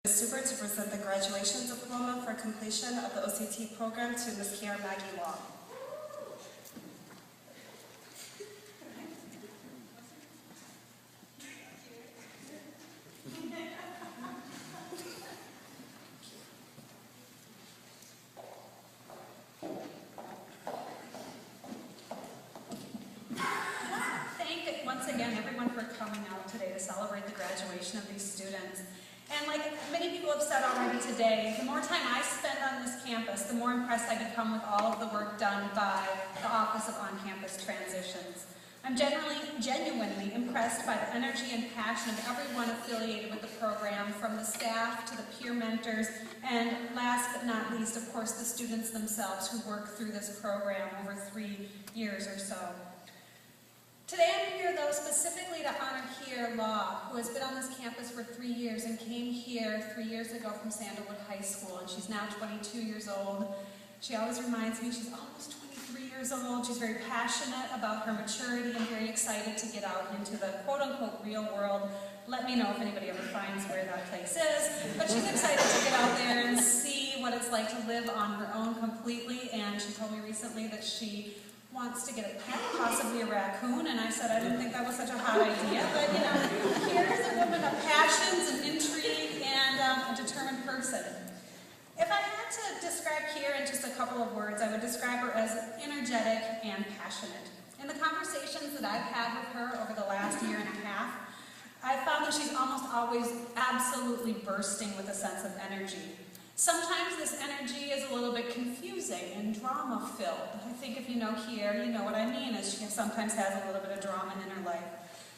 Super to present the graduation diploma for completion of the OCT program to Ms. Kiara Maggie Long. Thank once again everyone for coming out today to celebrate the graduation of these students. And like many people have said already today, the more time I spend on this campus, the more impressed I become with all of the work done by the Office of On-Campus Transitions. I'm genuinely impressed by the energy and passion of everyone affiliated with the program, from the staff to the peer mentors, and last but not least, of course, the students themselves who work through this program over 3 years or so. Today I'm here, though, specifically to honor Kiara Law, who has been on this campus for 3 years and came here 3 years ago from Sandalwood High School, and she's now 22 years old. She always reminds me she's almost 23 years old. She's very passionate about her maturity and very excited to get out into the quote-unquote real world. Let me know if anybody ever finds where that place is. But she's excited to get out there and see what it's like to live on her own completely, and she told me recently that she wants to get a pet, possibly a raccoon, and I said I didn't think that was such a hot idea, but you know, here's a woman of passions and intrigue and a determined person. If I had to describe Kiara in just a couple of words, I would describe her as energetic and passionate. In the conversations that I've had with her over the last year and a half, I've found that she's almost always absolutely bursting with a sense of energy. Sometimes this energy is a little bit confusing and drama-filled. I think if you know Kiara, you know what I mean, as she sometimes has a little bit of drama in her life.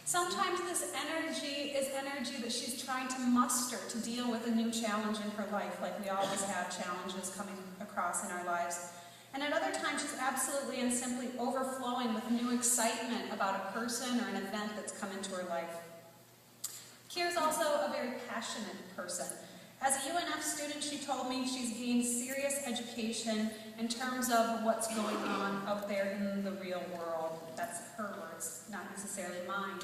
Sometimes this energy is energy that she's trying to muster to deal with a new challenge in her life, like we always have challenges coming across in our lives. And at other times, she's absolutely and simply overflowing with new excitement about a person or an event that's come into her life. Kiara's also a very passionate person. As a UNF student, she told me she's gained serious education in terms of what's going on out there in the real world. That's her words, not necessarily mine,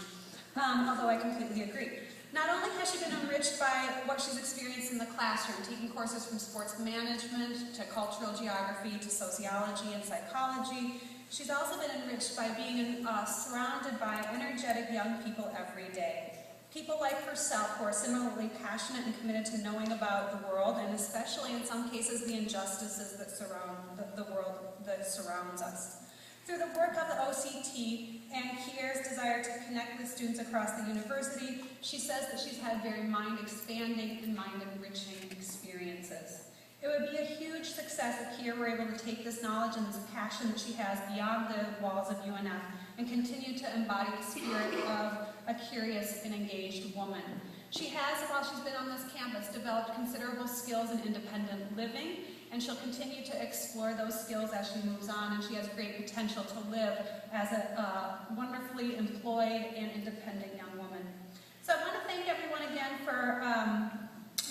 although I completely agree. Not only has she been enriched by what she's experienced in the classroom, taking courses from sports management to cultural geography to sociology and psychology, she's also been enriched by being surrounded by energetic young people every day. People like herself who are similarly passionate and committed to knowing about the world, and especially in some cases the injustices that surround the world that surrounds us. Through the work of the OCT and Kiara's desire to connect with students across the university, she says that she's had very mind-expanding and mind-enriching experiences. It would be a huge success if Kiara were able to take this knowledge and this passion that she has beyond the walls of UNF and continue to embody the spirit of a curious and engaged woman. She has, while she's been on this campus, developed considerable skills in independent living, and she'll continue to explore those skills as she moves on, and she has great potential to live as a wonderfully employed and independent young woman. So I want to thank everyone again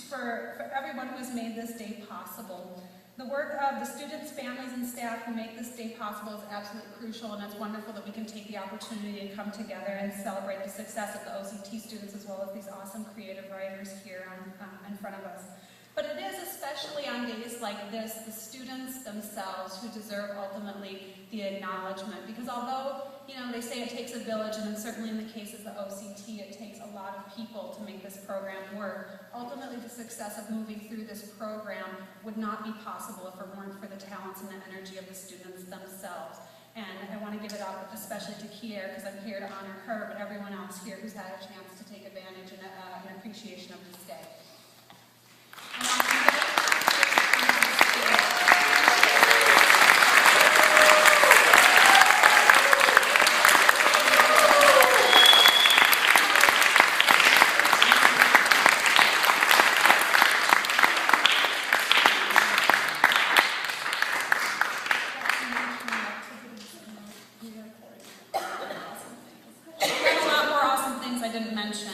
for everyone who has made this day possible. The work of the students, families, and staff who make this day possible is absolutely crucial, and it's wonderful that we can take the opportunity to come together and celebrate the success of the OCT students as well as these awesome creative writers here in front of us. But it is especially on days like this the students themselves who deserve ultimately the acknowledgement, because although they say it takes a village, and then certainly in the case of the OCT it takes a lot of people to make this program work, ultimately the success of moving through this program would not be possible if it weren't for the talents and the energy of the students themselves. And I want to give it up especially to Kiara, because I'm here to honor her, but everyone else here who's had a chance to take advantage and an appreciation of this day. There's a lot more awesome things I didn't mention.